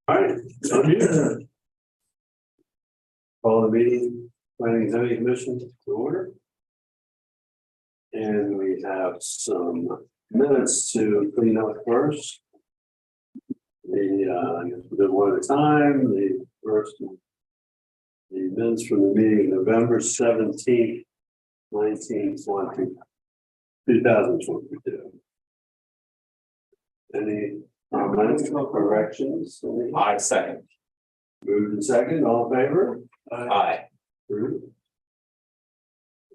All right, so here. Call the meeting, planning and zoning commission to order. And we have some minutes to clean up first. I guess we'll do one at a time, the first. The minutes from the meeting, November 17th, 2022. Any comments or corrections? I second. Moved and second, all in favor? Aye. Approved.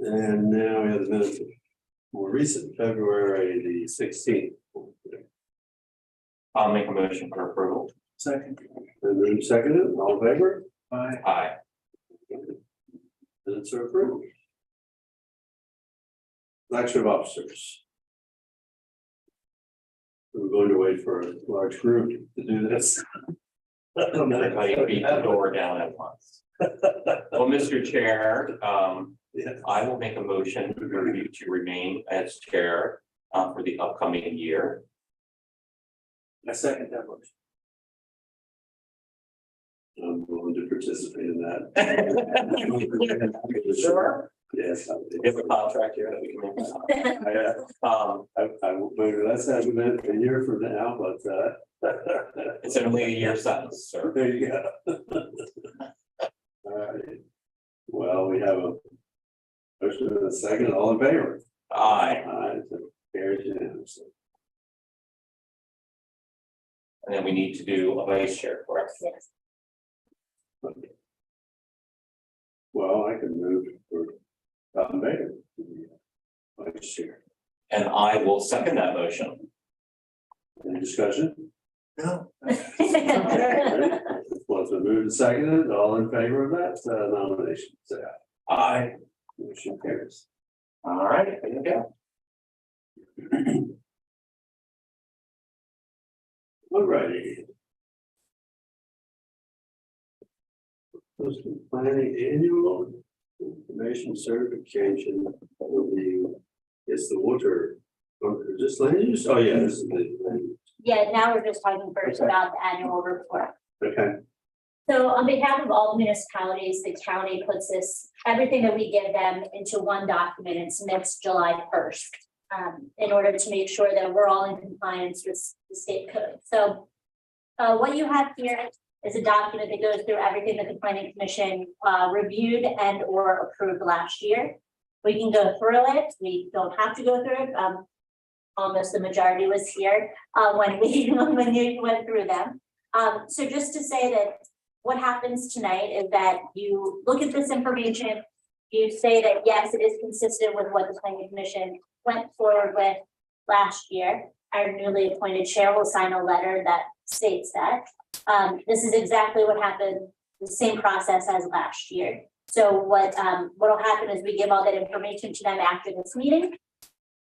And now we have the minutes of more recent, February the 16th. I'll make a motion for approval. Second. And moved seconded, all in favor? Aye. Minutes are approved. Election of officers. We're going to wait for a large group to do this. Everybody beat the door down at once. Well, Mr. Chair, Yes. I will make a motion for you to remain as chair for the upcoming year. I second that motion. I'm willing to participate in that. Sure. Yes. You have a contract here that we can make. I will, let's have a minute a year from now, but It's only a year sentence, sir. there you go. All right. Well, we have a motion and a second, all in favor? Aye. Aye, so carries unanimously. And then we need to do a vice chair, correct? Yes. Okay. Well, I can move for Tom Baker to be vice chair. And I will second that motion. Any discussion? No. Well, it's been moved and seconded, all in favor of that nomination, say aye. Aye. Motion carries. All right, there you go. All righty. Postal planning annual information certification will be, it's the water, is this land use? Oh, yeah, this is the land use. Yeah, now we're just talking first about the annual report. Okay, So on behalf of all the municipalities, the county puts this, everything that we give them into one document and submits July 1st. In order to make sure that we're all in compliance with the state code. So what you have here is a document that goes through everything that the planning commission reviewed and or approved last year. We can go through it. We don't have to go through it. Almost the majority was here when you went through them. So just to say that what happens tonight is that you look at this information, you say that yes, it is consistent with what the planning commission went forward with last year. Our newly appointed chair will sign a letter that states that. This is exactly what happened, the same process as last year. So what'll happen is we give all that information to them after this meeting.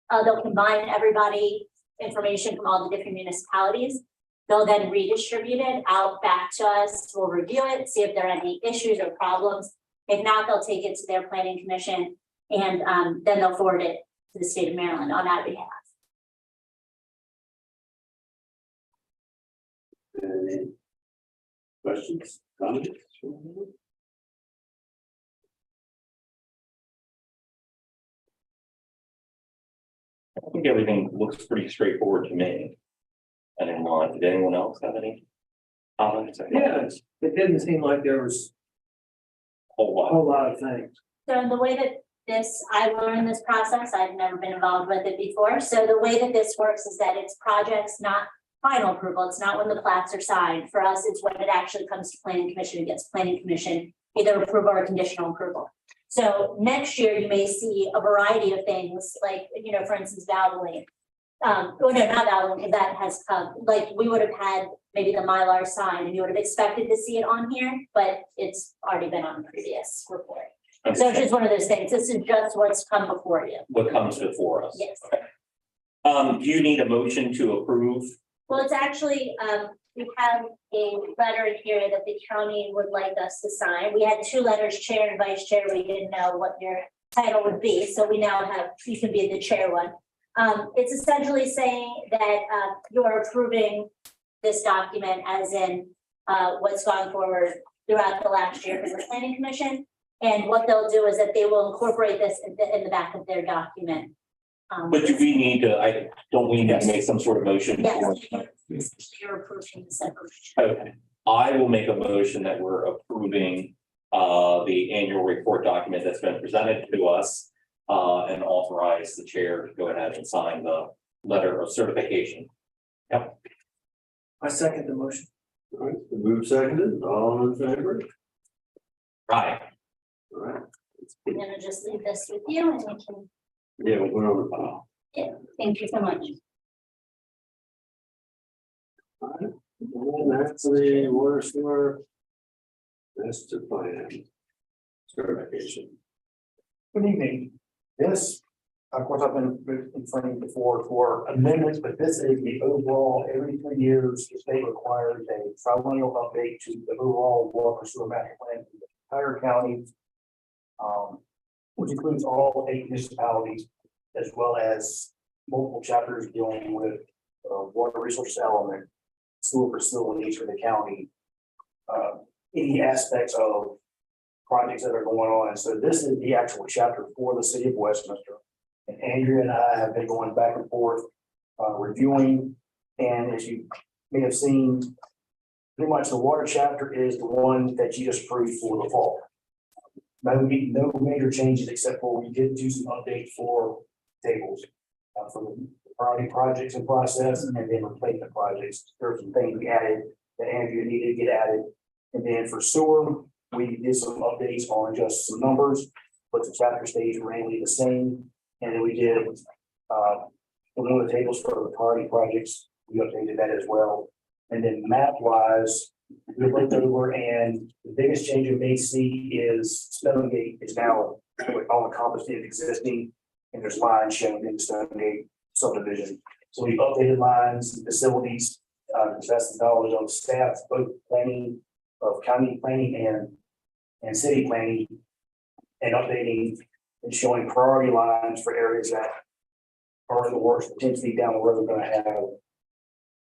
They'll combine everybody, information from all the different municipalities. They'll then redistribute it out back to us. We'll review it, see if there are any issues or problems. If not, they'll take it to their planning commission and then they'll forward it to the state of Maryland on our behalf. any questions, comments? I think everything looks pretty straightforward to me. I didn't know, did anyone else have any comments? Yeah, it didn't seem like there was Whole a lot. whole lot of things. So in the way that I learned this process, I've never been involved with it before. So the way that this works is that it's projects, not final approval. It's not when the plats are signed. For us, it's when it actually comes to planning commission and gets planning commission, either approval or conditional approval. So next year you may see a variety of things like, for instance, Valvoline. Oh no, not Valvoline, because that has come, like we would have had maybe the Mylar signed and you would have expected to see it on here, but it's already been on the previous report. So it's just one of those things. This is just what's come before you. What comes before us? Yes. Do you need a motion to approve? Well, it's actually, we have a letter here that the county would like us to sign. We had two letters, chair and vice chair. We didn't know what your title would be. So we now have, you can be the chair one. It's essentially saying that you're approving this document as in what's gone forward throughout the last year for the planning commission. And what they'll do is that they will incorporate this in the back of their document. But do we need to, don't we need to make some sort of motion? Yes, you're approving the separation. Okay, I will make a motion that we're approving the annual report document that's been presented to us. And authorize the chair to go ahead and sign the letter of certification. Yep. I second the motion. All right, move seconded, all in favor? Right. All right, I'm gonna just leave this with you and we can, yeah, we'll put it on the file. thank you so much. All right, and that's the water sewer master plan certification. Good evening. This, of course, I've been in front of you before for amendments, but this is the overall, every 3 years, the state requires a triennial update to the overall water sewer master plan for the entire county. Which includes all 8 municipalities, as well as multiple chapters dealing with water resource element, sewer facilities for the county. Any aspects of projects that are going on. So this is the actual chapter for the city of Westminster. And Andrea and I have been going back and forth, reviewing, and as you may have seen, pretty much the water chapter is the one that you just approved for the fall. No major changes except for we did do some updates for tables. For the priority projects in process and then replacement projects. There are some things we added that Andrea needed to get added. And then for sewer, we did some updates on just some numbers, but the chapter stays mainly the same. And then we did one of the tables for the priority projects, we updated that as well. And then map wise, we looked over and the biggest change you may see is Stonegate is now all encompassed in existing. And there's lines shown in the Stonegate subdivision. So we updated lines, facilities, that's the knowledge of staff, both planning of county planning and city planning, and updating and showing priority lines for areas that are in the works, potentially down the road, going to have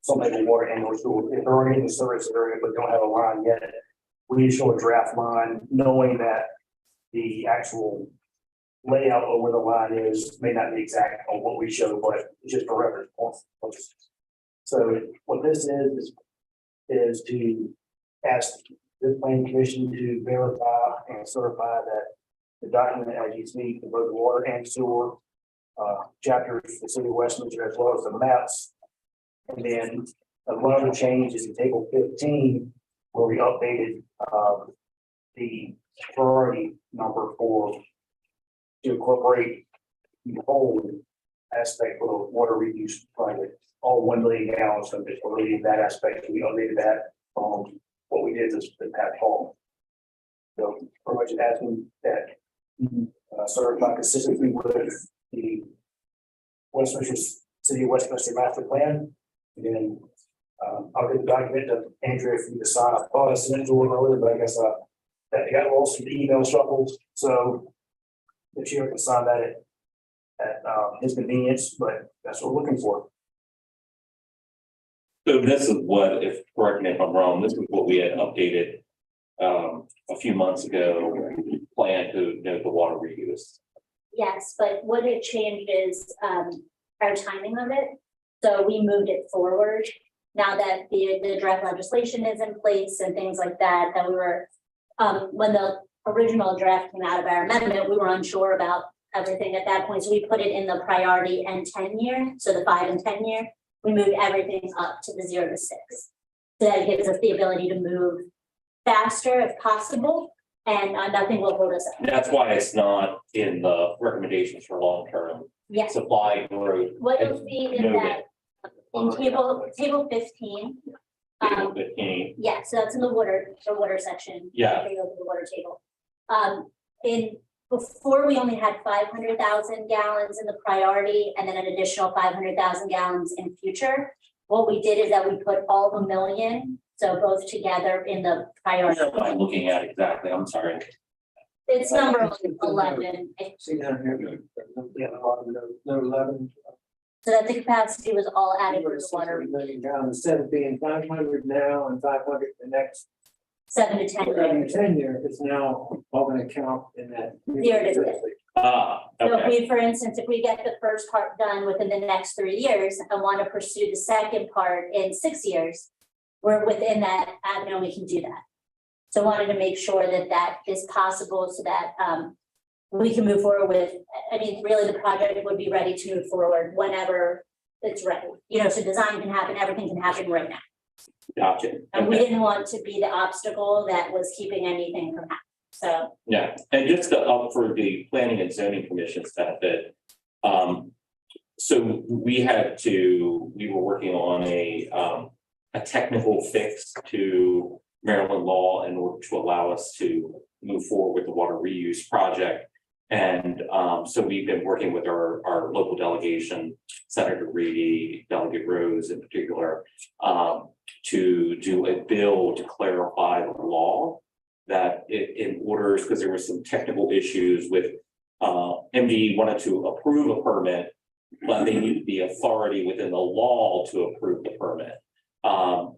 some type of water and or sewer. If they're already in the service area, but don't have a line yet, we need to show a draft line, knowing that the actual layout of where the line is may not be exact on what we show, but it's just for reference points. So what this is to ask the planning commission to verify and certify that the document as you see for both water and sewer chapters for the city of Westminster, as well as the maps. And then one other change is in table 15, where we updated the priority number to incorporate the whole aspect for the water reuse project, all 1 million gallons. So just related that aspect, we updated that from what we did this past fall. So pretty much asking that certify consistently with the Westminster City of Westminster Master Plan. And then I'll get the document to Andrea for you to sign. I thought I sent it to her earlier, but I guess that got lost in the email shuffles. So the chair can sign that at his convenience, but that's what we're looking for. So this is what, if correct me if I'm wrong, this is what we had updated a few months ago, plan to note the water reuse. Yes, but what had changed is our timing of it. So we moved it forward. Now that the draft legislation is in place and things like that, that we were, when the original draft came out of our amendment, we were unsure about everything at that point. So we put it in the priority and 10-year, so the 5 and 10 year. We moved everything up to the 0 to 6. So that gives us the ability to move faster if possible, and nothing will hold us up. That's why it's not in the recommendations for long-term Yes, supply growth. what you'll see is that in table 15. Table 15, Yeah, so that's in the water section. Yeah. The water table. Before we only had 500,000 gallons in the priority and then an additional 500,000 gallons in future. What we did is that we put all the million, so both together in the priority. what am I looking at exactly? I'm sorry. It's number 11. See down here, yeah, no 11. So that the capacity was all added for the $60 water, million gallons, instead of being 500 now and 500 the next 7 to 10 years. 10 year, it's now all gonna count in that. There it is. So if Okay, we, for instance, if we get the first part done within the next 3 years and want to pursue the second part in 6 years, we're within that avenue, we can do that. So I wanted to make sure that that is possible so that we can move forward with, I mean, really the project would be ready to move forward whenever it's ready. You know, so design can happen, everything can happen right now. gotcha. And we Okay. didn't want to be the obstacle that was keeping anything from happening. So Yeah, and just to for the planning and zoning commission's benefit. So we were working on a technical fix to Maryland law in order to allow us to move forward with the water reuse project. And so we've been working with our local delegation, Senator Reedy, Delegate Rose in particular, to do a bill to clarify the law that in orders, because there were some technical issues with MD wanted to approve a permit, but they needed the authority within the law to approve the permit.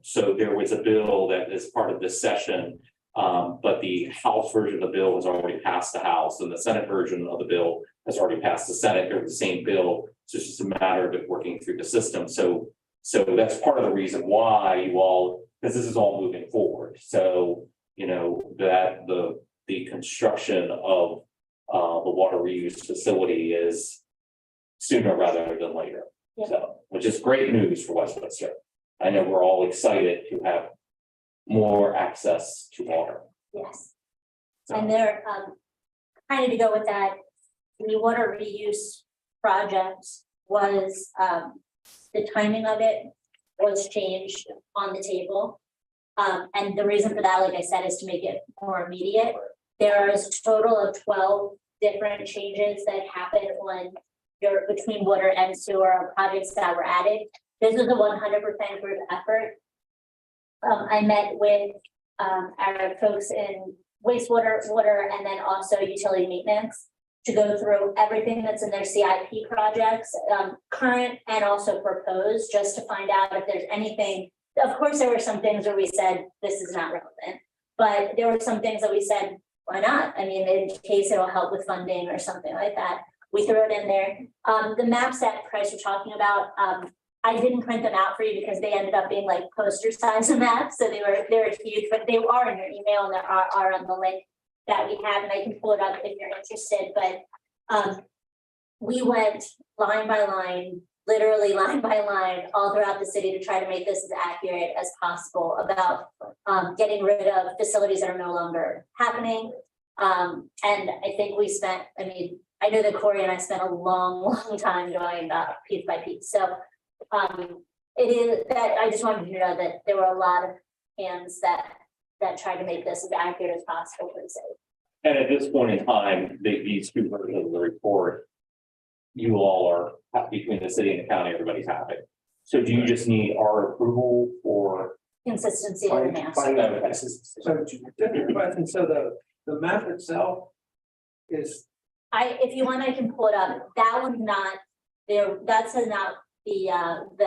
So there was a bill that is part of this session, but the House version of the bill has already passed the House, and the Senate version of the bill has already passed the Senate. They're the same bill, so it's just a matter of it working through the system. So that's part of the reason why you all, because this is all moving forward. So you know, that the construction of the water reuse facility is sooner rather than later. Yeah. So, which is great news for Westminster. I know we're all excited to have more access to water. yes. So, And there, kind of to go with that, the water reuse project was, the timing of it was changed on the table. And the reason for that, like I said, is to make it more immediate. There is a total of 12 different changes that happen when you're between water and sewer projects that were added. This is a 100% group effort. I met with our folks in wastewater, water, and then also utility maintenance to go through everything that's in their CIP projects, current and also proposed, just to find out if there's anything. Of course, there were some things where we said, this is not relevant, but there were some things that we said, why not? I mean, in case it'll help with funding or something like that, we threw it in there. The maps that Price you're talking about, I didn't print them out for you because they ended up being like poster size of maps, so they were huge, but they are in your email and there are on the link that we have, and I can pull it up if you're interested, but we went line by line, literally line by line, all throughout the city to try to make this as accurate as possible about getting rid of facilities that are no longer happening. And I think we spent, I mean, I know that Corey and I spent a long time going piece by piece. So it is that I just wanted you to know that there were a lot of hands that tried to make this as accurate as possible for the city. and at this point in time, these two versions of the report, you all are between the city and the county, everybody's happy. So do you just need our approval for? Consistency of the maps. So the map itself is, If you want, I can pull it up. That one's not there. That's not the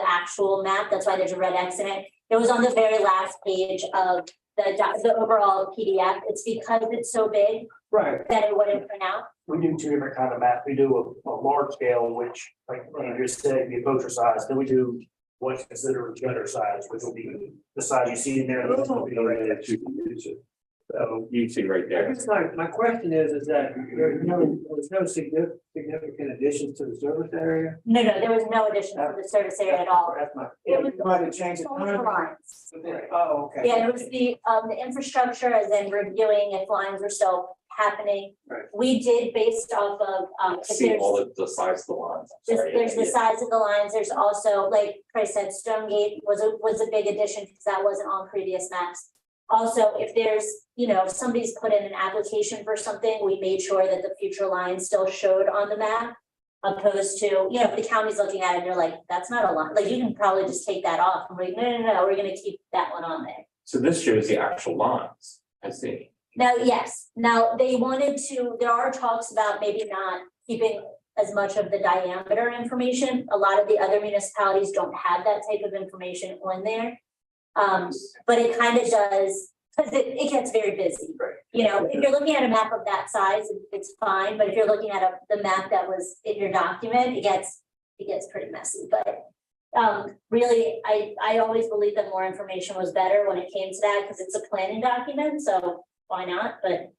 actual map. That's why there's a red X in it. It was on the very last page of the overall PDF. It's because it's so big right, that it wouldn't print out. We do two different kind of maps. We do a large scale, which like you just said, be a poster size. Then we do what's considered a gutter size, which will be the size you see in there. This will be the right there. So you see right I there. guess my question is that there's no significant additions to the service area? No, there was no addition to the service area at all. That's my, It was you might have changed It was the it. lines. Oh, okay. Yeah, it was the infrastructure as in reviewing if lines were still happening. Right. We did based off of, if See there's. all the size of the lines. I'm sorry. There's the size of the lines, there's also, like Chris said, Stonegate was a big addition because that wasn't on previous maps. Also, if there's, if somebody's put in an application for something, we made sure that the future lines still showed on the map. Opposed to, if the county's looking at it and they're like, that's not a line, like you can probably just take that off. I'm like, no, we're gonna keep that one on there. So this shows the actual lines, I see. Now, yes, now they wanted to, there are talks about maybe not keeping as much of the diameter information. A lot of the other municipalities don't have that type of information on there. But it kind of does, because it gets very busy. You know, if you're looking at a map of that size, it's fine, but if you're looking at the map that was in your document, it gets pretty messy, but. Really, I always believed that more information was better when it came to that, because it's a planning document, so why not, but.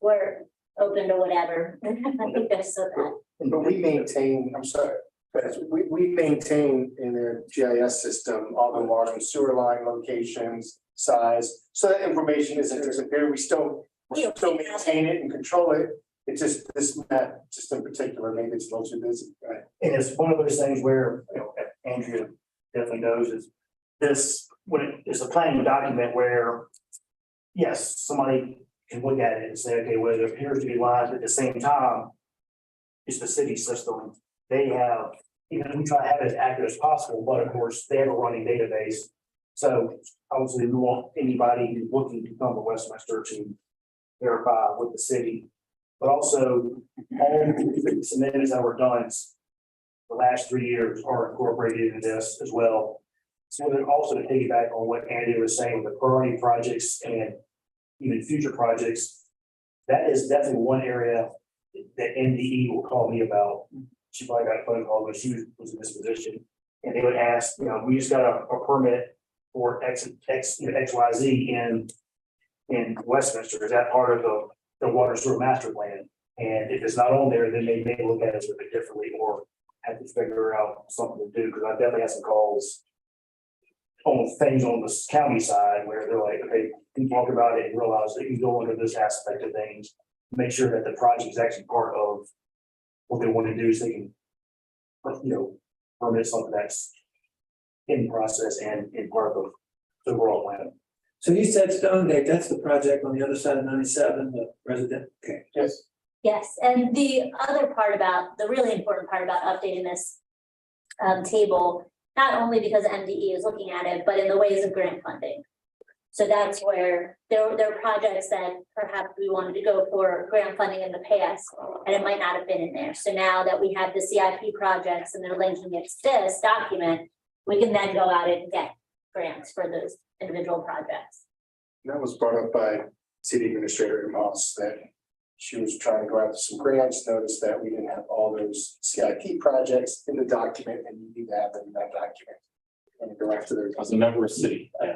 We're open to whatever. I think that's so bad. But we maintain, I'm sorry, but we maintain in their GIS system, all the water and sewer line locations, size. So that information isn't disappearing. We still maintain it and control it. It's just this map, just in particular, maybe it's a little too busy, right? And it's one of those things where, you know, Andrea definitely knows is this, when it's a planning document where. Yes, somebody can look at it and say, okay, well, it appears to be lines, but at the same time. It's the city system. They have, you know, we try to have it as accurate as possible, but of course, they have a running database. So obviously, we want anybody who's looking to come to Westminster to verify with the city. But also, all the submittals that were done the last 3 years are incorporated into this as well. So then also to piggyback on what Andy was saying, the priority projects and even future projects, that is definitely one area that NDE will call me about. She probably got a phone call when she was in this position. And they would ask, you know, we just got a permit for XYZ in Westminster. Is that part of the water sewer master plan? And if it's not on there, then they may look at it a little bit differently or have to figure out something to do. Because I definitely had some calls on things on the county side where they're like, okay, you talk about it and realize that you go into this aspect of things, make sure that the project is actually part of what they want to do so they can, you know, permit something that's in process and in part of the overall plan. So you said Stonegate, that's the project on the other side of 97, the resident, okay. Yes. Yes, and the other part about, the really important part about updating this table, not only because MDE is looking at it, but in the ways of grant funding. So that's where there are projects that perhaps we wanted to go for grant funding in the past, and it might not have been in there. So now that we have the CIP projects and they're linking it to this document, we can then go out and get grants for those individual projects. That was brought up by City Administrator Moss that she was trying to go after some grants, noticed that we didn't have all those CIP projects in the document, and you need to have them in that document. And go after their. As a member of city, as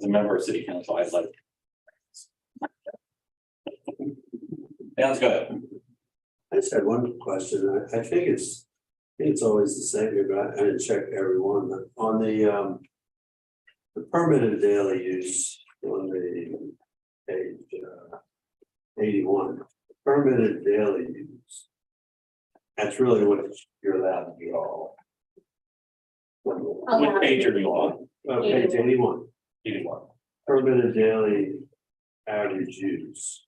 a member of city council, I'd like. Sounds good. I just had one question. I think it's always the same here, but I didn't check every one, but on the permitted daily use on the page 81, permitted daily use. That's really what you're allowed to draw. What page are you on? Page 81, 81. permitted daily average use.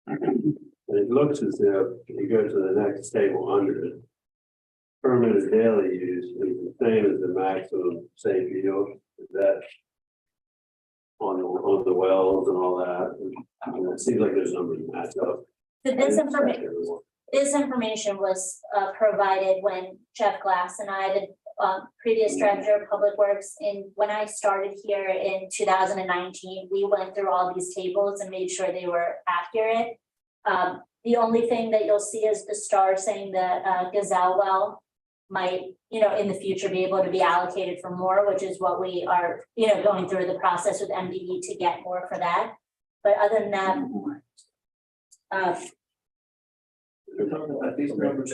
It looks as if you go to the next table under it. Permitted daily use is the same as the maximum safe yield, is that on the wells and all that? And it seems like there's numbers matched up. So this information was provided when Jeff Glass and I, the previous director of Public Works, when I started here in 2019, we went through all these tables and made sure they were accurate. The only thing that you'll see is the star saying the Gazelle well might, in the future be able to be allocated for more, which is what we are, going through the process with MDE to get more for that. But other than that, These numbers.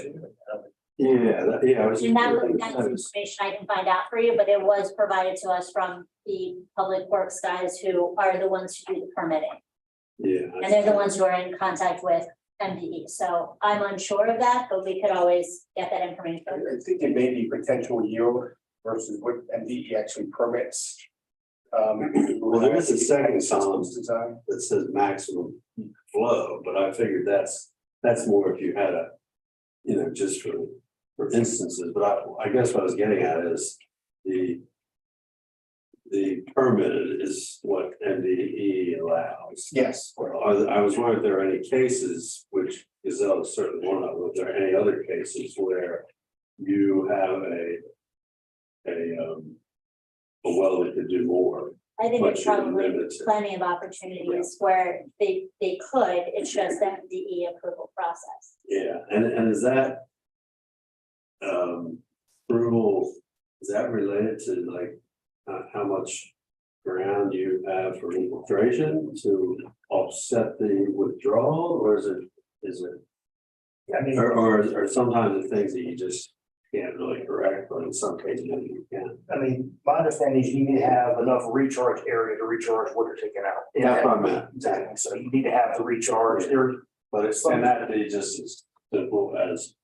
Yeah, I was. and that's information I can find out for you, but it was provided to us from the Public Works guys who are the ones who do the permitting. Yeah. And they're the ones who are in contact with MDE, so I'm unsure of that, but we could always get that information. I think it may be potential yield versus what MDE actually permits. Well, there is a second column design. that says maximum flow, but I figured that's more if you had a, just for instances, but I guess what I was getting at is the permitted is what MDE allows. Yes. I was wondering if there are any cases which, Gazelle is certainly one of them. Was there any other cases where you have a well that could do more? I think But there's you're probably limited. plenty of opportunities where they could, it's just the MDE approval process. Yeah, and is that approval, is that related to like how much ground you have for infiltration to offset the withdrawal, or is it, I mean, or sometimes the things that you just can't really correct, but in some cases you can. I mean, my understanding is you need to have enough recharge area to recharge what you're taking out. That's what I meant. Exactly, so you need to have the recharge there. But it's, and that be just as simple as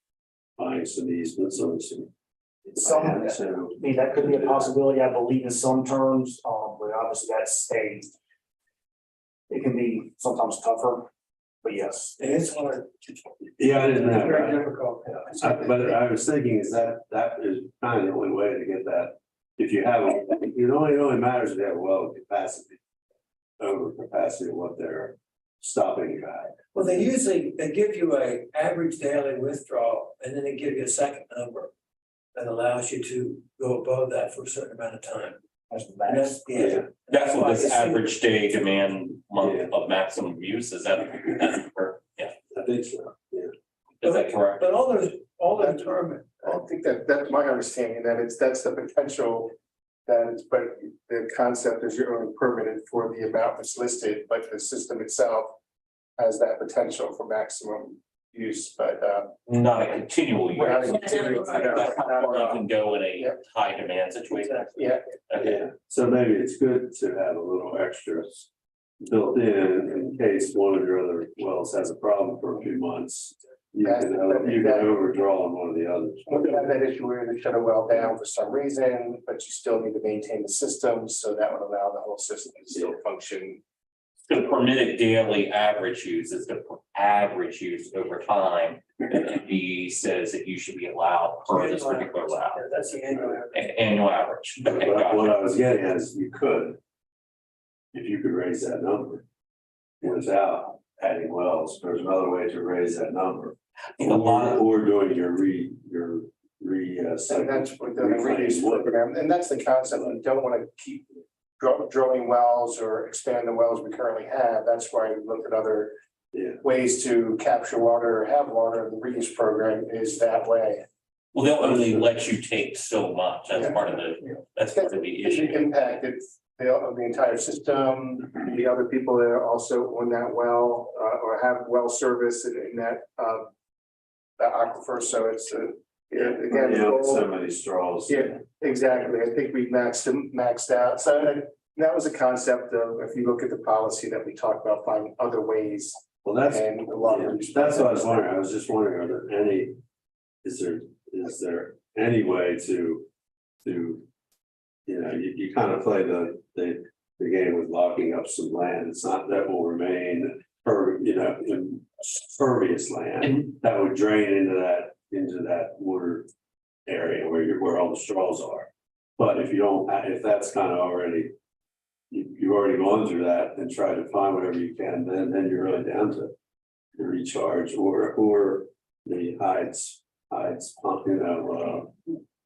buying some easements or some. Some, I So, mean, that could be a possibility, I believe in some terms, but obviously that's it can be sometimes tougher, but yes. And it's hard. yeah, I didn't know. Very right? difficult. But I was thinking is that is kind of the only way to get that. If you have, it only matters if you have well capacity. Over capacity of what they're stopping you at. Well, they give you a average daily withdrawal, and then they give you a second number that allows you to go above that for a certain amount of time. That's the And max. that's, yeah. That's what this That's- average day demand month Yeah. of maximum use, is that, yeah, I think so, yeah. is that correct? But all those permit, I don't think that's my understanding, that that's the potential. But the concept is you're only permitted for the amount that's listed, but the system itself has that potential for maximum use, but Not a continual use. Not a continual- That's how far you can go in a Yeah. high demand situation. yeah, Okay, Yeah, so maybe it's good to have a little extras built in case one of your other wells has a problem for a few months. You can overdraw on one of the others. when you have that issue where they shut a well down for some reason, but you still need to maintain the system, so that would allow the whole system to still function. the permitted daily average use is the average use over time. The MD says that you should be allowed per this particular well, that's the annual. annual average. Okay, But what gotcha. I was getting at is you could. If you could raise that number. Without adding wells, there's another way to raise that number. I think a lot of, Or doing your And that's what the reuse program, and that's the concept, we don't want to keep drilling wells or expand the wells we currently have, that's why we look at other Yeah. ways to capture water or have water, the reuse program is that way. well, they'll only let you take so much, that's part of that's part of the It issue. impacted the entire system, the other people that are also on that well, or have well service in that, the aquifer, so it's, again. the Yeah, goal- so many straws. Yeah, exactly. I think we've maxed out. So that was a concept of, if you look at the policy that we talked about, finding other ways Well, that's, and a lot of. that's what I was wondering. I was just wondering, are there any, is there any way to, you kind of play the game with locking up some land. It's not that will remain impervious land that would drain into that water area where all the straws are. But if you don't, if that's kind of already, you've already gone through that and tried to find whatever you can, then you're really down to the recharge or the hides pump,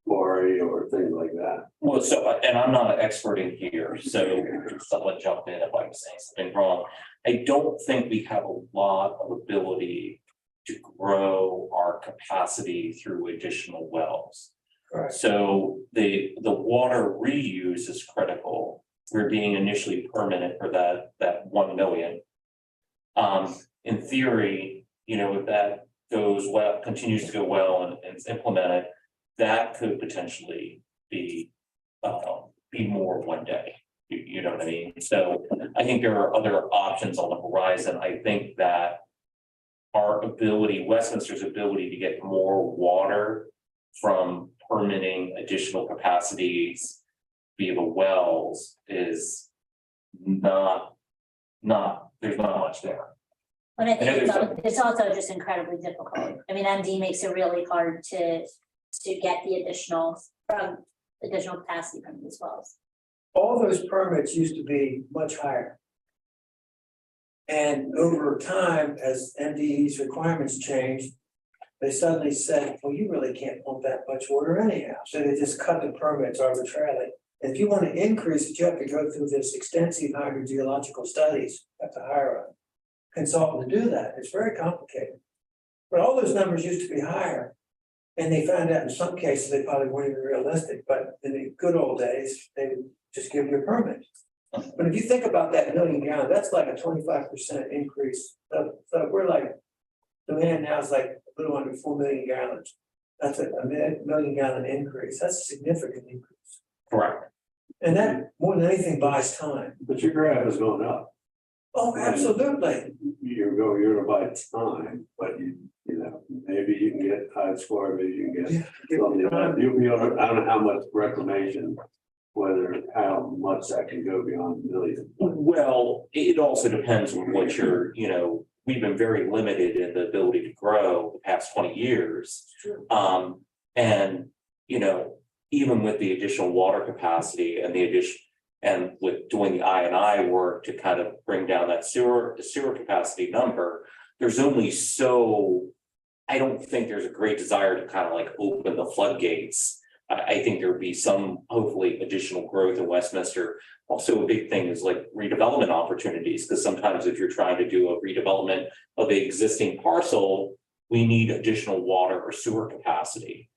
quarry or things like that. Well, so, and I'm not an expert in here, so someone jump in if I'm saying something wrong. I don't think we have a lot of ability to grow our capacity through additional wells. Right. So the water reuse is critical. We're being initially permitted for that 1 million. In theory, if that goes well, continues to go well and it's implemented, that could potentially be more one day. You know what I mean? So I think there are other options on the horizon. I think that our ability, Westminster's ability to get more water from permitting additional capacities via the wells is not, there's not much there. But I think And there's it's also just incredibly difficult. I mean, MD makes it really hard to get the additional capacity from these wells. All those permits used to be much higher. And over time, as MDE's requirements changed, they suddenly said, well, you really can't pump that much water anyhow. So they just cut the permits arbitrarily. And if you want to increase it, you have to go through this extensive hydrogeological studies. You have to hire a consultant to do that. It's very complicated. But all those numbers used to be higher. And they found out in some cases, they probably weren't even realistic, but in the good old days, they would just give you a permit. But if you think about that 1,000,000 gallons, that's like a 25% increase. So we're like, demand now is like a little under 4 million gallons. That's a 1,000,000 gallon increase. That's a significant increase. Correct. And that more than anything buys time. But your graph is going up. Oh, absolutely. You're gonna buy time, but you know, maybe you can get high score, maybe you can get something, you'll be able to, I don't know how much reclamation, how much that can go beyond a million. Well, it also depends on what you're, you know, we've been very limited in the ability to grow the past 20 years. And, you know, even with the additional water capacity and the addition, and with doing the I&I work to kind of bring down that sewer capacity number, there's only so, I don't think there's a great desire to kind of like open the floodgates. I think there would be some, hopefully, additional growth in Westminster. Also, a big thing is like redevelopment opportunities, because sometimes if you're trying to do a redevelopment of the existing parcel, we need additional water or sewer capacity.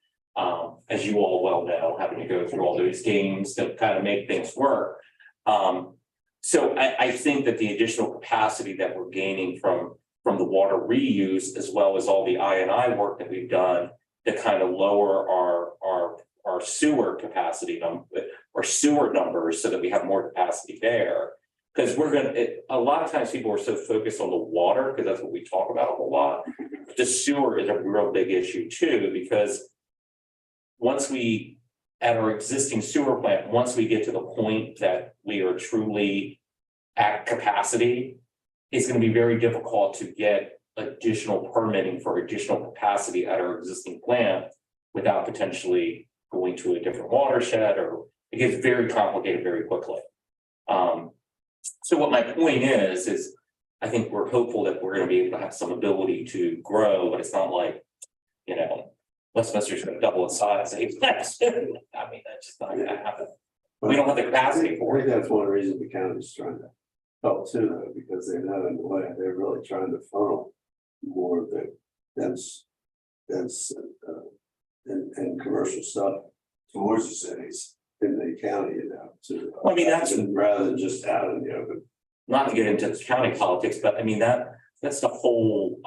As you all well know, having to go through all those games to kind of make things work. So I think that the additional capacity that we're gaining from the water reuse, as well as all the I&I work that we've done to kind of lower our sewer capacity or sewer numbers so that we have more capacity there. Because a lot of times people are so focused on the water, because that's what we talk about a whole lot. The sewer is a real big issue too, because once we, at our existing sewer plant, once we get to the point that we are truly at capacity, it's going to be very difficult to get additional permitting for additional capacity at our existing plant without potentially going to a different watershed, or it gets very complicated very quickly. So what my point is I think we're hopeful that we're going to be able to have some ability to grow, but it's not like, you know, Westminster's going to double its size. I mean, that's just not going to happen. We don't have the capacity for I it. think that's one reason the county's trying to help too, though, because they know in a way, they're really trying to funnel more of the dense and commercial stuff towards the cities in the county, you know, to. I mean, that's- rather than just out in the open. Not to get into county politics, but I mean, that's the whole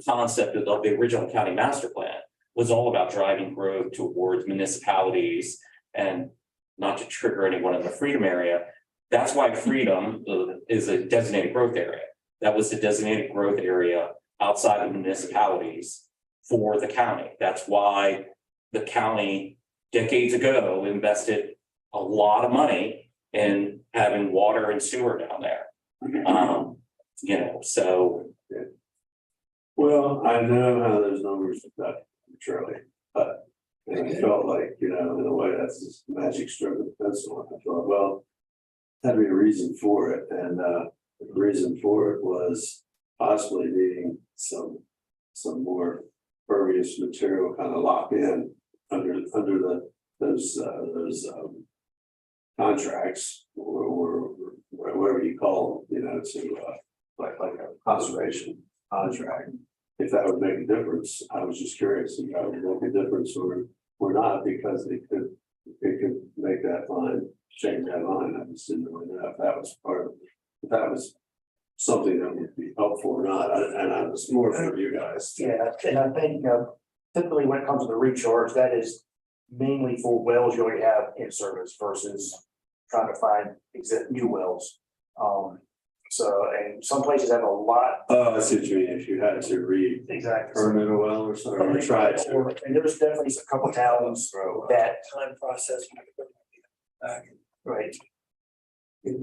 concept of the original county master plan was all about driving growth towards municipalities and not to trigger anyone in the Freedom area. That's why Freedom is a designated growth area. That was the designated growth area outside of municipalities for the county. That's why the county decades ago invested a lot of money in having water and sewer down there. You know, so. Well, I know how those numbers affect Charlie, but I felt like, you know, in a way, that's this magic stroke of the pencil. I thought, well, had to be a reason for it, and the reason for it was possibly needing some more pervious material kind of locked in under those contracts or whatever you call them, you know, to like a conservation contract. If that would make a difference, I was just curious if that would make a difference or not, because it could make that line, change that line. I just didn't really know if that was part of, if that was something that would be helpful or not, and I was more for you guys. Yeah, and I think typically when it comes to the recharge, that is mainly for wells you already have in service versus trying to find new wells. So, and some places have a lot. Oh, I see what you mean, if you had to Exactly. permit a well or something, or try to. And there's definitely a couple towns that, Time process. right. Yeah,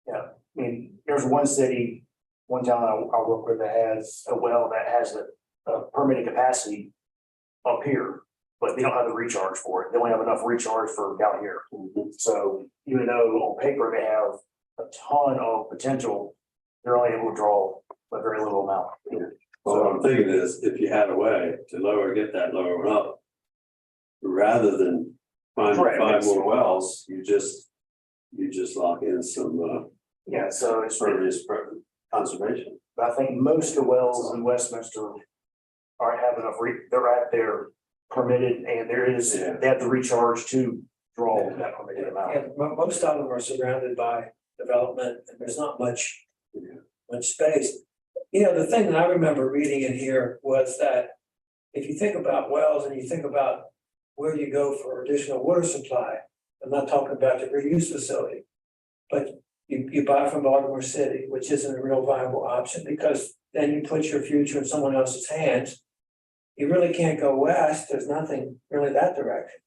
I mean, there's one city, one town I work with that has a well that has a permitted capacity up here, but they don't have the recharge for it. They only have enough recharge for down here. So even though on paper they have a ton of potential, they're only able to draw a very little amount. Well, what I'm thinking is, if you had a way to lower, get that lower up. Rather than finding Correct. 5 more wells, you just lock in some Yeah, so it's, service conservation. I think most of the wells in Westminster have enough, they're at their permitted, and there is, Yeah. they have to recharge to draw that permitted amount. And most of them are surrounded by development and there's not much, Yeah. much space. You know, the thing that I remember reading in here was that if you think about wells and you think about where you go for additional water supply, I'm not talking about the reuse facility. But you buy from Baltimore City, which isn't a real viable option because then you put your future in someone else's hands. You really can't go west. There's nothing really that direction.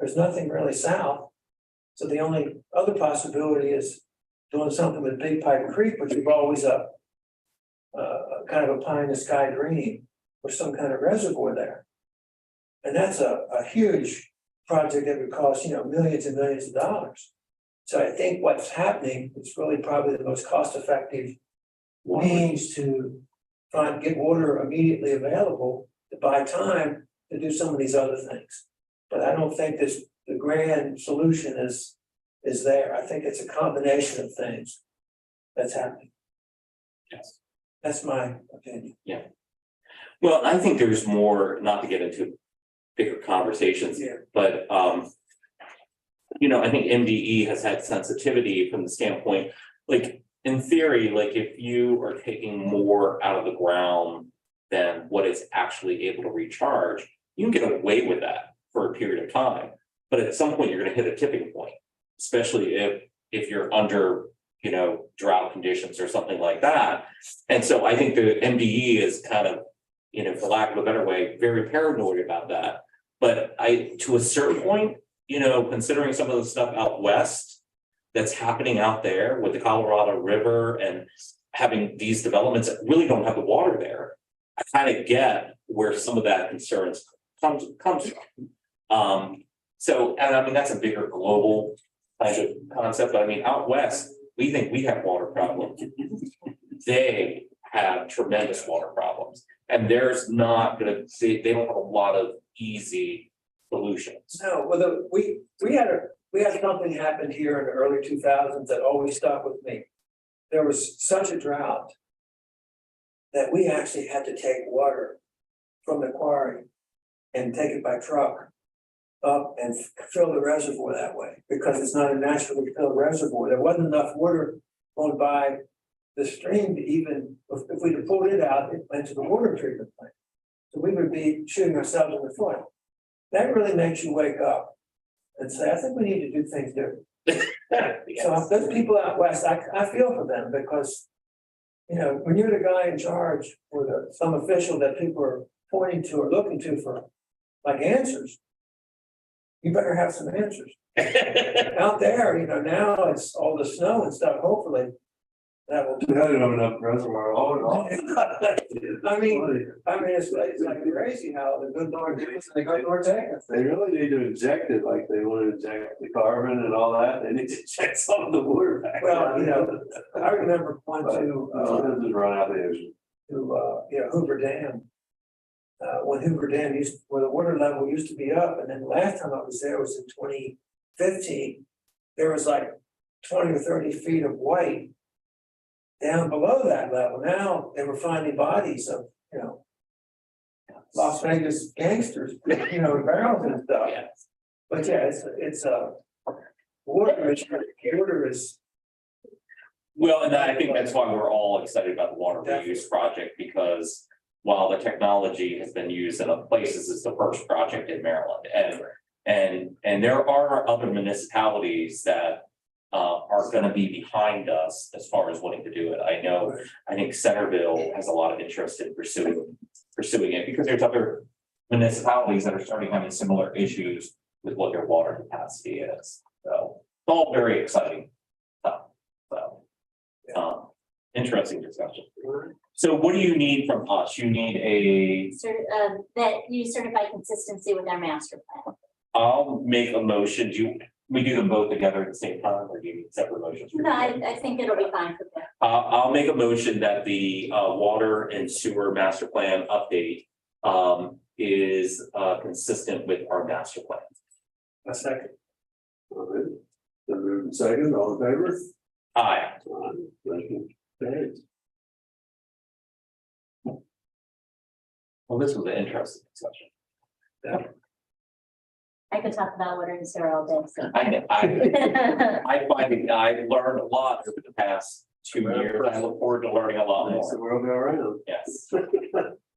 There's nothing really south. So the only other possibility is doing something with Big Pipe Creek, which is always a kind of a pie in the sky dream or some kind of reservoir there. And that's a huge project that would cost, millions and millions of dollars. So I think what's happening is really probably the most cost-effective means to get water immediately available to buy time to do some of these other things. But I don't think the grand solution is there. I think it's a combination of things that's happening. Yes. That's my opinion. Well, I think there's more, not to get into bigger conversations, Yeah. but I think MDE has had sensitivity from the standpoint, like, in theory, like if you are taking more out of the ground than what is actually able to recharge, you can get away with that for a period of time. But at some point, you're gonna hit a tipping point, especially if you're under, drought conditions or something like that. And so I think the MDE is kind of, for lack of a better way, very paranoid about that. But to a certain point, considering some of the stuff out west that's happening out there with the Colorado River and having these developments that really don't have the water there, I kind of get where some of that concerns comes from. So, and I mean, that's a bigger global kind of concept, but I mean, out west, we think we have water problems. They have tremendous water problems, and there's not gonna see, they don't have a lot of easy solutions. No, well, we had something happen here in the early 2000s that always stuck with me. There was such a drought that we actually had to take water from the quarry and take it by truck up and fill the reservoir that way, because it's not a naturally filled reservoir. There wasn't enough water going by the stream to even, if we'd have pulled it out, it went to the water treatment plant. So we would be shooting ourselves in the foot. That really makes you wake up and say, I think we need to do things different. So those people out west, I feel for them because, when you're the guy in charge or some official that people are pointing to or looking to for like answers, you better have some answers. Out there, now it's all the snow and stuff, hopefully. That will We don't have enough reservoir. I mean, it's like crazy how the good Lord gives us and the good Lord takes us. They really need to inject it, like they want to inject the carbon and all that. They need to inject some of the water back. Well, I remember going Sometimes just run out of the ocean. to Hoover Dam. When Hoover Dam where the water level used to be up, and then the last time I was there was in 2015. There was like 20 or 30 feet of white down below that level. Now they were finding bodies of, Las Vegas gangsters, in barrels and stuff. Yeah. But yeah, it's water is. Well, and I think that's why we're all excited about the water reuse project, because while the technology has been used in other places, it's the first project in Maryland. And there are other municipalities that are gonna be behind us as far as wanting to do it. I think Centerville has a lot of interest in pursuing it, because there's other municipalities that are starting having similar issues with what their water capacity is. So it's all very exciting stuff. So interesting discussion. So what do you need from us? You need That you certify consistency with our master plan. I'll make a motion. We do them both together at the same time, or do you need separate motions? No, I think it'll be fine for them. I'll make a motion that the water and sewer master plan update is consistent with our master plan. A second. All right. So moved and second, all in favor? Aye. Motion carries. Well, this was an interesting discussion. I could talk about water and sewer all day, so. I find it, I've learned a lot over the past 2 years. I look forward to learning a lot Makes the more. world go around. Yes.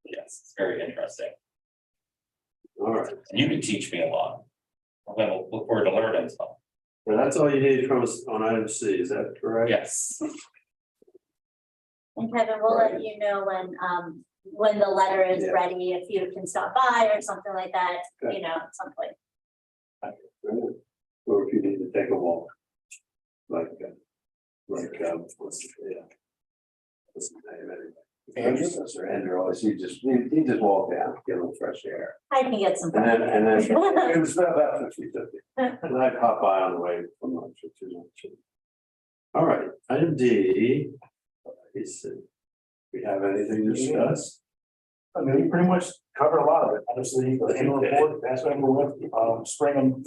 Yes, it's very interesting. All right, You can teach me a lot. I'm gonna look forward to learning stuff. well, that's all you need from us on item C, is that correct? Yes. And Kevin, we'll let you know when the letter is Yeah. ready, if you can stop by or something like that, Okay. you know, at some point. Or if you need to take a walk. Like, what's yeah. What's his name anyway? Andrew, always, he just walked down, get a little fresh air. I can get some. And then it was about 50. And I pop by on the way from lunch, which is. All right, item D. We have anything to discuss? I mean, we pretty much covered a lot of it, obviously, the annual report, that's what we're with, spring,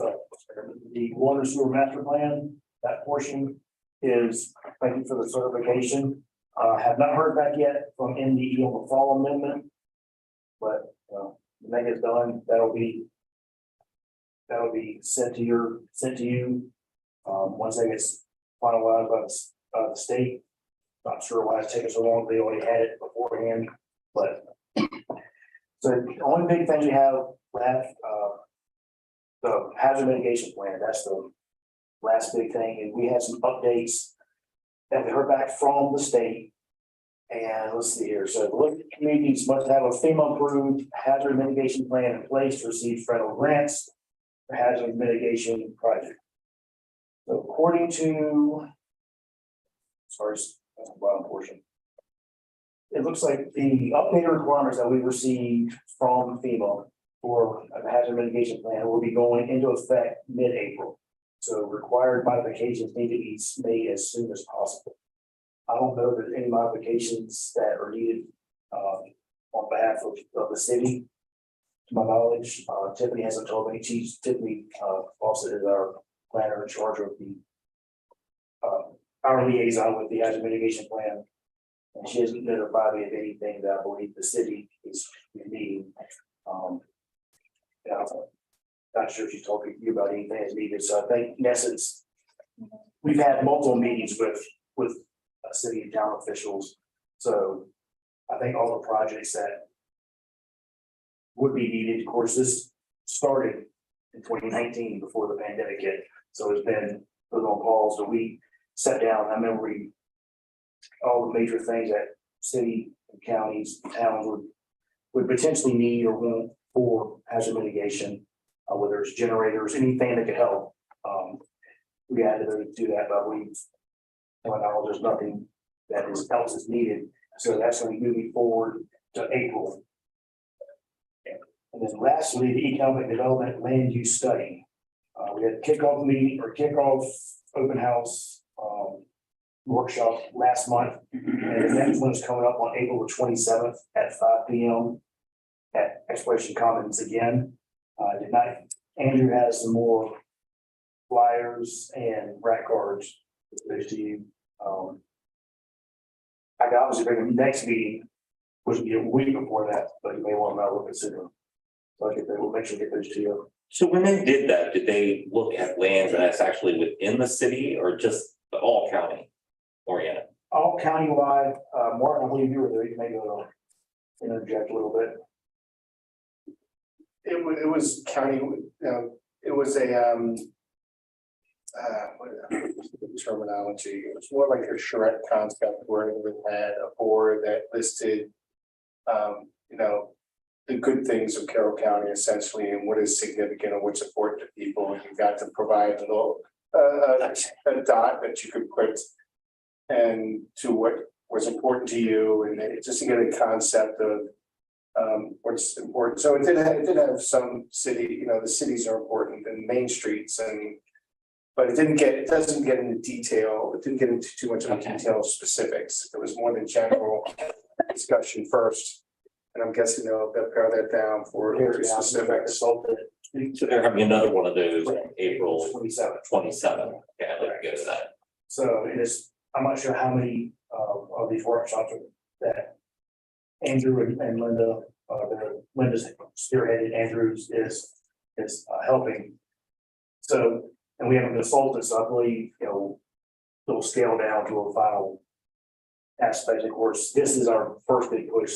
the water sewer master plan, that portion is, thank you for the certification. Have not heard back yet from NDE on the fall amendment. But, when that gets done, that'll be sent to you, once that gets finalized by the state. Not sure why it's taking so long, they already had it beforehand, but. So the only big thing we have left, the hazard mitigation plan, that's the last big thing, and we have some updates. That we heard back from the state. And let's see here, so the local communities must have a FEMA approved hazard mitigation plan in place to receive federal grants. For hazard mitigation project. So according to. Sorry, that's the bottom portion. It looks like the updated requirements that we received from FEMA for a hazard mitigation plan will be going into effect mid-April. So required modifications need to be made as soon as possible. I don't know if there's any modifications that are needed on behalf of the city. To my knowledge, Tiffany hasn't told me. Tiffany Fawcett is our planner in charge of the our liaison with the hazard mitigation plan. And she hasn't notified me of anything that I believe the city is needing. Yeah, not sure if she's talking to you about anything that's needed. So I think in essence, we've had multiple meetings with city and town officials. So I think all the projects that would be needed, of course, this started in 2019 before the pandemic hit. So it's been put on pause. So we sat down. I remember all the major things that city and counties, and towns would potentially need or want for hazard mitigation, whether it's generators, anything that could help. We had to do that, but to my knowledge, there's nothing that else is needed. So that's going to be moving forward to April. And then lastly, the economic development land use study. We had kickoff open house workshop last month. And the next one is coming up on April the 27th at 5 p.m. at Exploration Commons again. Andrew has some more flyers and rack cards for those to you. I could obviously bring the next meeting, which would be a week before that, but you may want to look at sooner. So we'll make sure to get those to you. So when they did that, did they look at land that's actually within the city or just all county oriented? All countywide, Martin, I believe you were there, you may go to interject a little bit. It was county, it was a, what the terminology, it was more like a charrette concept where we had a board that listed, the good things of Carroll County essentially, and what is significant and what's important to people, and you got to provide a little, a dot that you could put and to what was important to you, and it just to get a concept of what's important. So it did have some city, the cities are important and main streets and But it doesn't get into detail, it didn't get into too much of the detail specifics. It was more than general discussion first. And I'm guessing they'll pare that down for specifics. So they're having another one of those in April 27. 27. Yeah, I'd like to go to that. So it is, I'm not sure how many of these workshops that Andrew and Linda, Linda's spearheaded, Andrews is helping. So, and we have a consultant, so I believe, they'll scale down to a final aspect. Of course, this is our first big push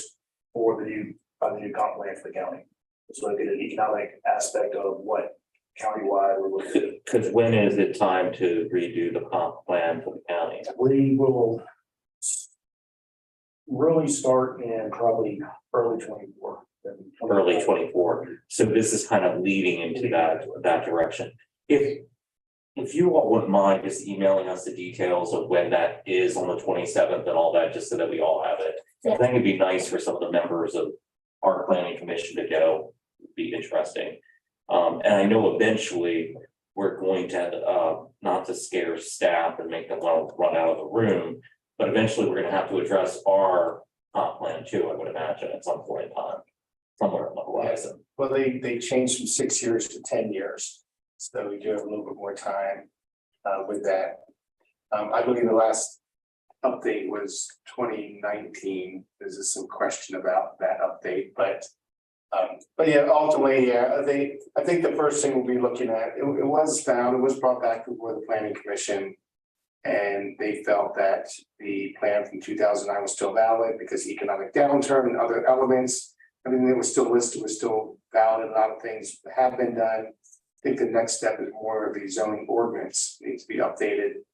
for the new comp plan for the county. So look at an economic aspect of what countywide we're looking at. Because when is it time to redo the comp plan for the county? We will really start in probably early 24. Early 24. So this is kind of leading into that direction. If you all wouldn't mind just emailing us the details of when that is on the 27th and all that, just so that we all have it. I think it'd be nice for some of the members of our planning commission to go, would be interesting. And I know eventually we're going to, not to scare staff and make them want to run out of the room, but eventually we're gonna have to address our comp plan too, I would imagine, at some point in time, somewhere on the horizon. Well, they changed from 6 years to 10 years. So we do have a little bit more time with that. I believe the last update was 2019. There's some question about that update, but yeah, ultimately, yeah, I think the first thing we'll be looking at, it was brought back before the planning commission. And they felt that the plan from 2009 was still valid because economic downturn and other elements, everything that was still listed was still valid. A lot of things have been done. I think the next step is more of the zoning ordinance needs to be updated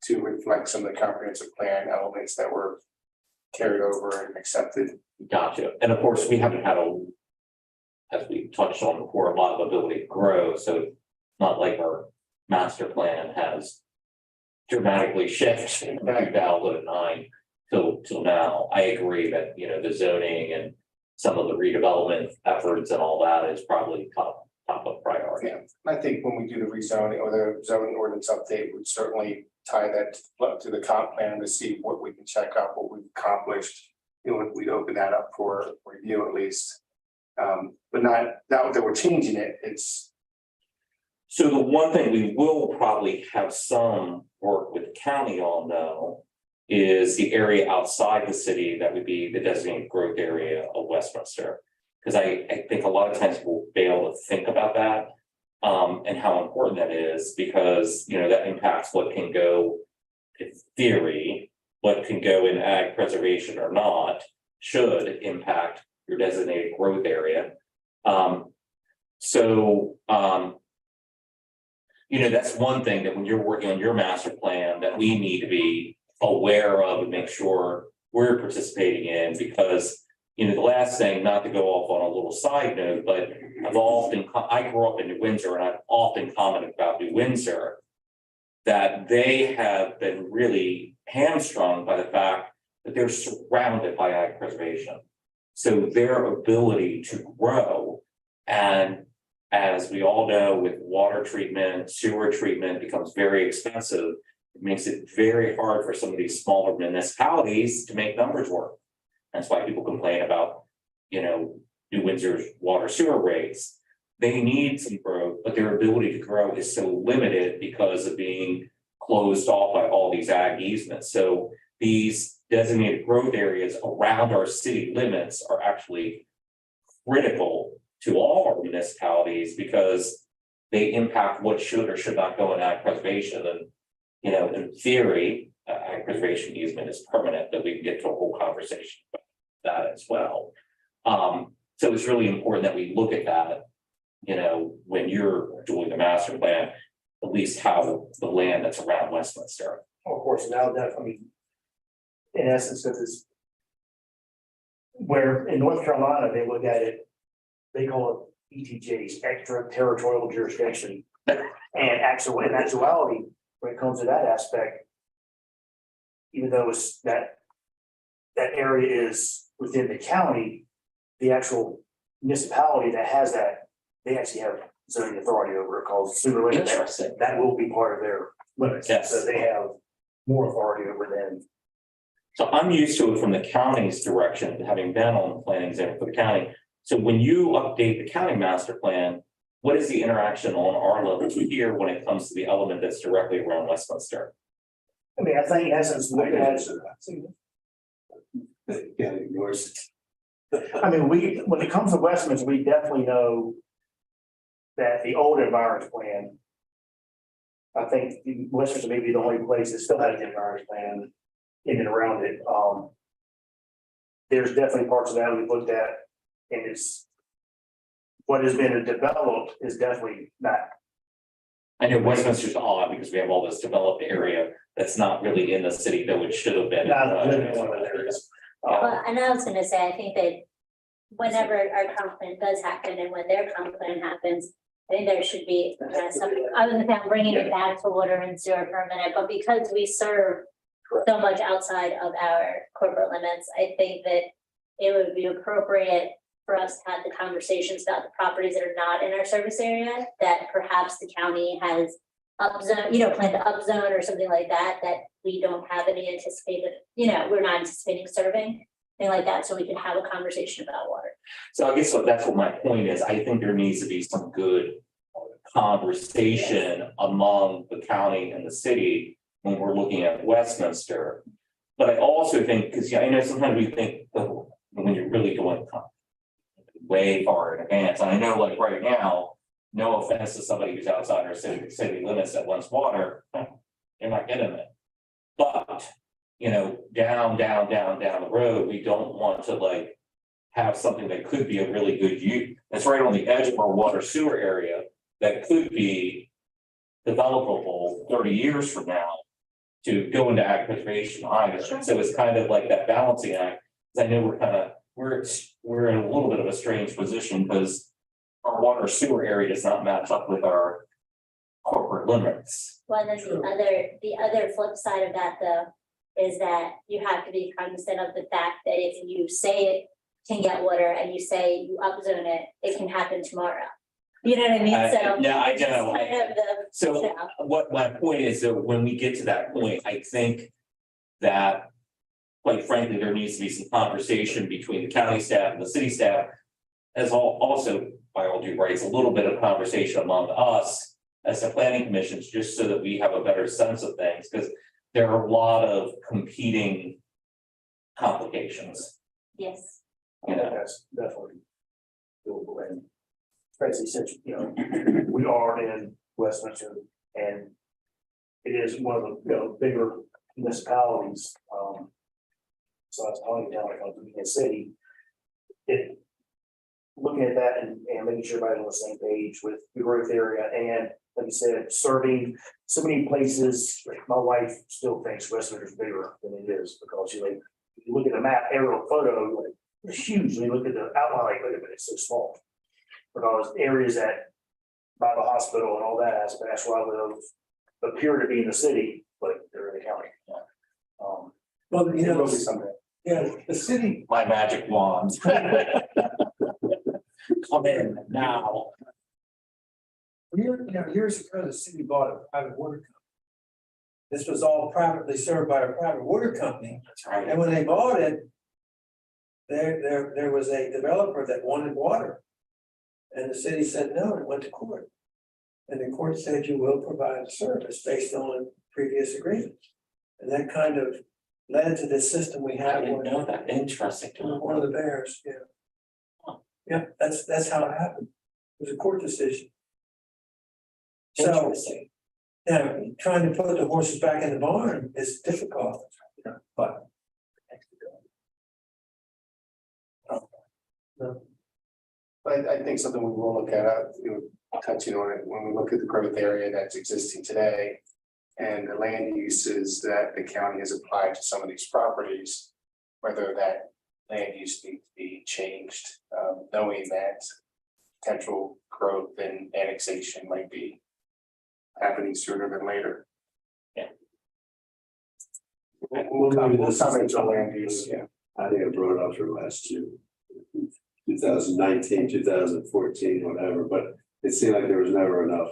to reflect some of the comprehensive plan elements that were carried over and accepted. Gotcha. And of course, we haven't had as we touched on before, a lot of ability to grow. So it's not like our master plan has dramatically shifted from 2009 till now. I agree that, the zoning and some of the redevelopment efforts and all that is probably top of priority. Yeah, I think when we do the rezoning or the zoning ordinance update, we'd certainly tie that to the comp plan to see what we can check out, what we've accomplished. We'd open that up for review at least. But not that we're changing it, it's. So the one thing we will probably have some work with the county on though, is the area outside the city that would be the designated growth area of Westminster. Because I think a lot of times we'll fail to think about that and how important that is, because that impacts what can go in theory, what can go in ag preservation or not, should impact your designated growth area. That's one thing that when you're working on your master plan that we need to be aware of and make sure we're participating in, because the last thing, not to go off on a little side note, but I grew up in New Windsor and I've often commented about New Windsor that they have been really hamstrung by the fact that they're surrounded by ag preservation. So their ability to grow, and as we all know, with water treatment, sewer treatment becomes very expensive. It makes it very hard for some of these smaller municipalities to make numbers work. That's why people complain about, New Windsor's water sewer rates. They need some growth, but their ability to grow is so limited because of being closed off by all these ag easements. So these designated growth areas around our city limits are actually critical to all our municipalities because they impact what should or should not go in ag preservation. And, in theory, ag preservation easement is permanent, that we can get to a whole conversation about that as well. So it's really important that we look at that, when you're doing the master plan, at least how the land that's around Westminster. Of course, now that, in essence, this is where in North Carolina, they look at it, they call it ETJs, extraterritorial jurisdiction. And in actuality, when it comes to that aspect, even though it's that area is within the county, the actual municipality that has that, they actually have zoning authority over it called sewer limits. Interesting. That will be part of their limits. Yes. So they have more authority over them. So I'm used to it from the county's direction, having been on the planning exam for the county. So when you update the county master plan, what is the interaction on our level here when it comes to the element that's directly around Westminster? I mean, I think in essence, look at, Yeah, ignores it. I mean, when it comes to Westminster, we definitely know that the old environment plan, I think Westminster may be the only place that still has an environment plan in and around it. There's definitely parts of that we looked at, and it's what has been developed is definitely not. I know Westminster's odd because we have all this developed area that's not really in the city, though it should have been. Not living in one of those areas. Well, and I was gonna say, I think that whenever our comp plan does happen and when their comp plan happens, I think there should be some, I was gonna say, I'm bringing it back to water and sewer for a minute, but because we serve so much outside of our corporate limits, I think that it would be appropriate for us to have the conversations about the properties that are not in our service area, that perhaps the county has upzone, plan to upzone or something like that, that we don't have any anticipated, we're not anticipating serving, thing like that, so we can have a conversation about water. So I guess that's what my point is. I think there needs to be some good conversation among the county and the city when we're looking at Westminster. But I also think, because I know sometimes we think, oh, when you're really going way far in advance, and I know like right now, no offense to somebody who's outside our city limits that wants water, you're not getting it. But, down the road, we don't want to like have something that could be a really good use. That's right on the edge of our water sewer area that could be developable 30 years from now to go into ag preservation either. So it's kind of like that balancing act. 'Cause I know we're in a little bit of a strange position because our water sewer area does not match up with our corporate limits. Well, then the other flip side of that though, is that you have to be cognizant of the fact that if you say it can get water and you say you upzone it, it can happen tomorrow. You know what I mean? So. Yeah, I it's just know. kind of the- So what my point is that when we get to that point, I think that quite frankly, there needs to be some conversation between the county staff and the city staff. As also, by all due rights, a little bit of conversation among us as the planning commissions, just so that we have a better sense of things, because there are a lot of competing complications. Yes. That's definitely doable. And Tracy said, we are in Westminster and it is one of the, bigger municipalities. So it's probably down like a city. Looking at that and making sure everybody's on the same page with the growth area and like you said, serving so many places. My wife still thinks Westminster's bigger than it is because if you look at the map, aerial photo, it's huge. When you look at the outline, like, wait a minute, it's so small. Because areas that by the hospital and all that aspect, that's why those appear to be in the city, but they're in the county. Well, It will be someday. the city, My magic wand. Come in now. years ago, the city bought a private water company. This was all privately served by a private water company, That's right. and when they bought it, there was a developer that wanted water. And the city said no, and went to court. And the court said you will provide service based on previous agreements. And that kind of led to this system we I have. didn't know that. Interesting. One of the bears, yeah. Yeah, that's how it happened. It was a court decision. So, Interesting. trying to put the horses back in the barn is difficult, but. But I think something we will look at, touching on it, when we look at the growth area that's existing today. And the land uses that the county has applied to some of these properties, whether that land use needs to be changed, knowing that potential growth and annexation might be happening sooner than later. Yeah. We'll comment on land use, yeah. I think I brought it up for last year. 2019, 2014, whatever, but it seemed like there was never enough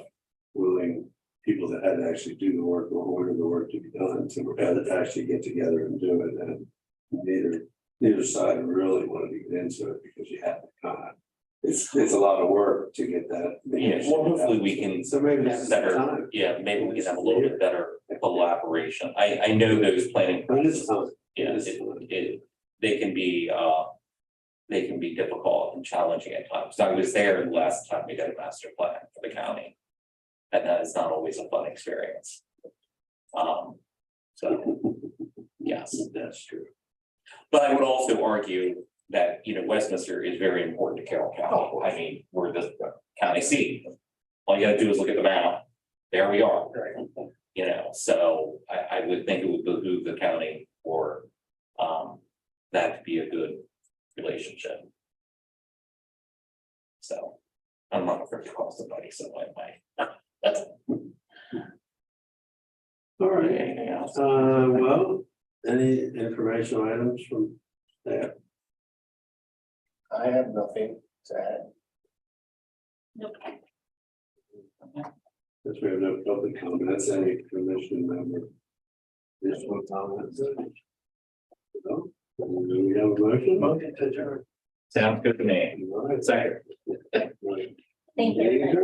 willing people that had to actually do the work or order the work to be done to actually get together and do it. And neither side really wanted to get into it because you have to kind of, it's a lot of work to get that. Yeah, well, hopefully we can So maybe this is the better, time. yeah, maybe we can have a little bit better collaboration. I know those planning But it's processes, time. yeah, It is time. they can be difficult and challenging at times. I was there the last time we did a master plan for the county. And that is not always a fun experience. So, yes, That's true. but I would also argue that, you know, Westminster is very important to Carroll County. I mean, we're the county seat. All you gotta do is look at the map. There we are. You know, so I would think it would behoove the county for that to be a good relationship. So I'm not afraid to call somebody, so I might. All right. Anything else? Well, any informational items from there? I have nothing to add. Nope. Since we have no public comments, any commission member? This one comments? No? Do we have a motion? Motion to adjourn. Sounds good to me. All right. Second. Thank you.